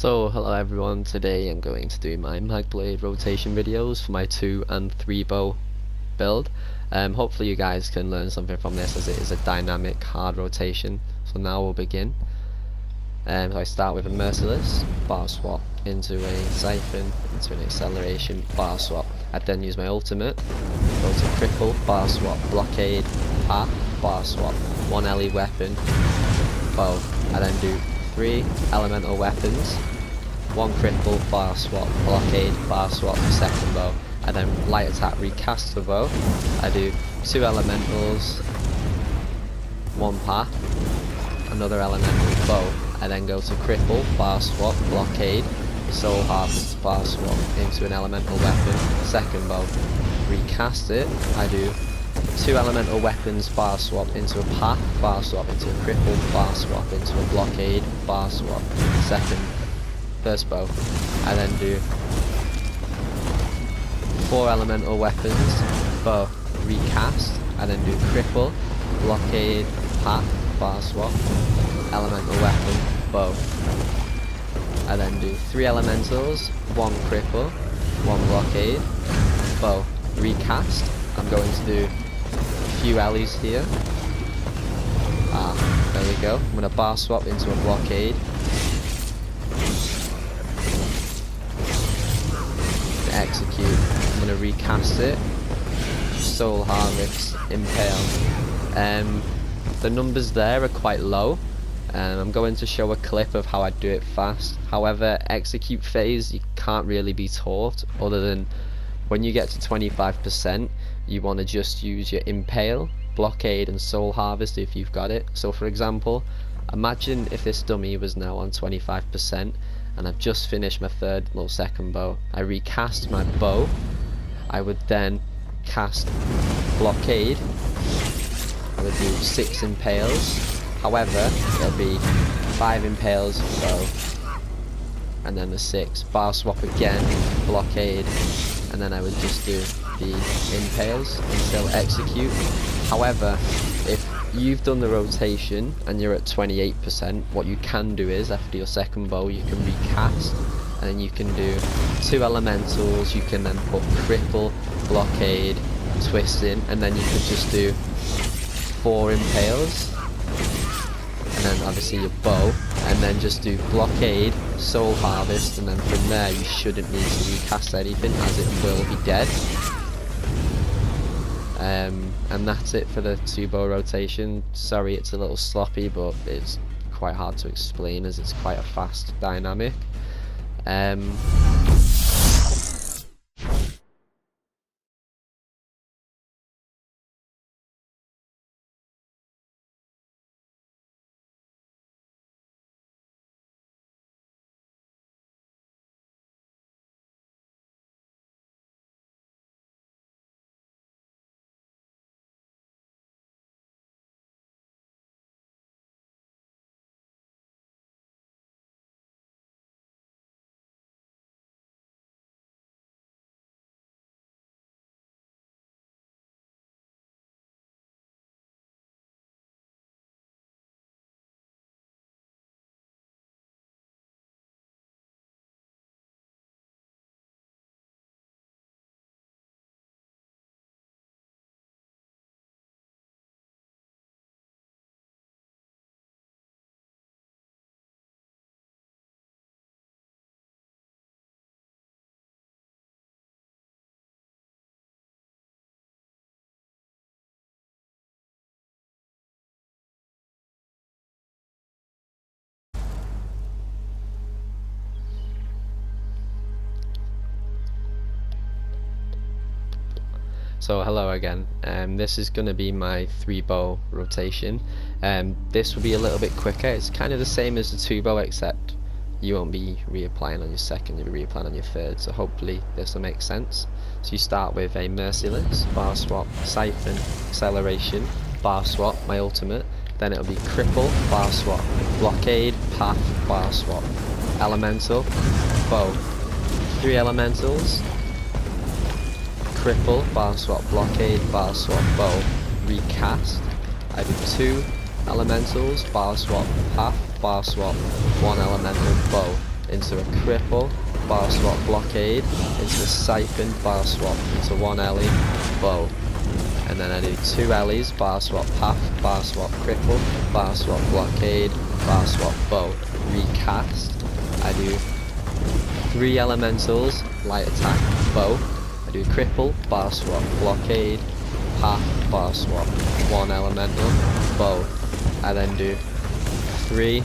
So hello everyone, today I'm going to do my Magblade Rotation videos for my 2 and 3 bow build. Hopefully you guys can learn something from this, as it is a dynamic hard rotation. So now we'll begin. So I start with a merciless, bar swap into a siphon, into an acceleration, bar swap. I then use my ultimate, go to cripple, bar swap, blockade, path, bar swap, 1 LE weapon, bow. I then do 3 elemental weapons, 1 cripple, bar swap, blockade, bar swap, second bow. I then light attack, recast the bow. I do 2 elementals, 1 path, another elemental, bow. I then go to cripple, bar swap, blockade, soul harvest, bar swap into an elemental weapon, second bow. Recast it. I do 2 elemental weapons, bar swap into a path, bar swap into a cripple, bar swap into a blockade, bar swap, first bow. I then do 4 elemental weapons, bow, recast. I then do cripple, blockade, path, bar swap, elemental weapon, bow. I then do 3 elementals, 1 cripple, 1 blockade, bow, recast. I'm going to do few alleys here. There we go. I'm going to bar swap into a blockade. Execute. I'm going to recast it. Soul harvest, impale. The numbers there are quite low. I'm going to show a clip of how I do it fast. However, execute phase you can't really be taught, other than when you get to 25%, you want to just use your impale, blockade and soul harvest if you've got it. So for example, imagine if this dummy was now on 25% and I've just finished my second bow. I recast my bow. I would then cast blockade. I would do 6 impales. However, there'll be 5 impales bow, and then the 6. Bar swap again, blockade, and then I would just do the impales until execute. However, if you've done the rotation and you're at 28%, what you can do is, after your second bow, you can recast, and then you can do 2 elementals. You can then put cripple, blockade, twist in, and then you could just do 4 impales, and then obviously your bow, and then just do blockade, soul harvest, and then from there you shouldn't need to recast anything, as it will be dead. And that's it for the 2 bow rotation. Sorry it's a little sloppy, but it's quite hard to explain as it's quite a fast dynamic. So hello again. This is going to be my 3 bow rotation. This will be a little bit quicker. It's kind of the same as the 2 bow, except you won't be reapplying on your second, you'll be reapplying on your third, so hopefully this will make sense. So you start with a merciless, bar swap, siphon, acceleration, bar swap, my ultimate. Then it'll be cripple, bar swap, blockade, path, bar swap, elemental, bow, 3 elementals, cripple, bar swap, blockade, bar swap, bow, recast. I do 2 elementals, bar swap, path, bar swap, 1 elemental, bow. into a cripple, bar swap blockade, into a siphon, bar swap, into one Ellie, bow. And then I do 2 Ellies, bar swap path, bar swap cripple, bar swap blockade, bar swap bow. Recast. I do 3 elementals, light attack, bow. I do cripple, bar swap, blockade, path, bar swap, 1 elemental, bow. I then do 3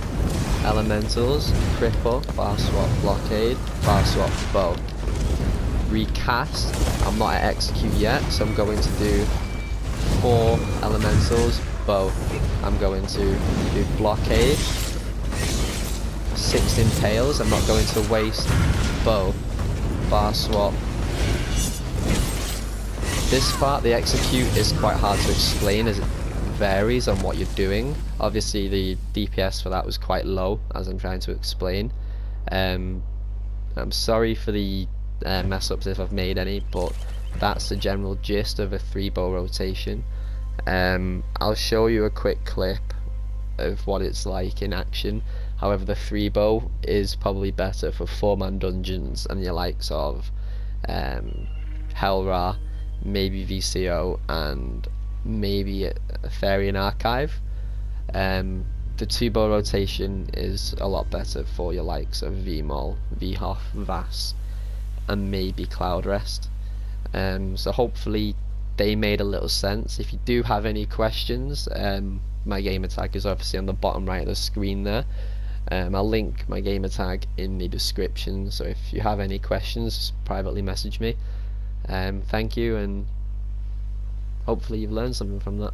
elementals, cripple, bar swap, blockade, bar swap, bow. Recast. I'm not at execute yet, so I'm going to do 4 elementals, bow. I'm going to do blockade, 6 impales. I'm not going to waste bow, bar swap. This part, the execute, is quite hard to explain as it varies on what you're doing. Obviously the DPS for that was quite low, as I'm trying to explain. I'm sorry for the mess ups if I've made any, but that's the general gist of a 3-bow rotation. I'll show you a quick clip of what it's like in action. However, the 3-bow is probably better for 4-man dungeons and your likes of Hellra, maybe VCO, and maybe a Therian Archive. The 2-bow rotation is a lot better for your likes of VMOL, VHOF, VAS, and maybe Cloud Rest. So hopefully they made a little sense. If you do have any questions, my gamer tag is obviously on the bottom right of the screen there. I'll link my gamer tag in the description, so if you have any questions, just privately message me. Thank you, and hopefully you've learned something from that.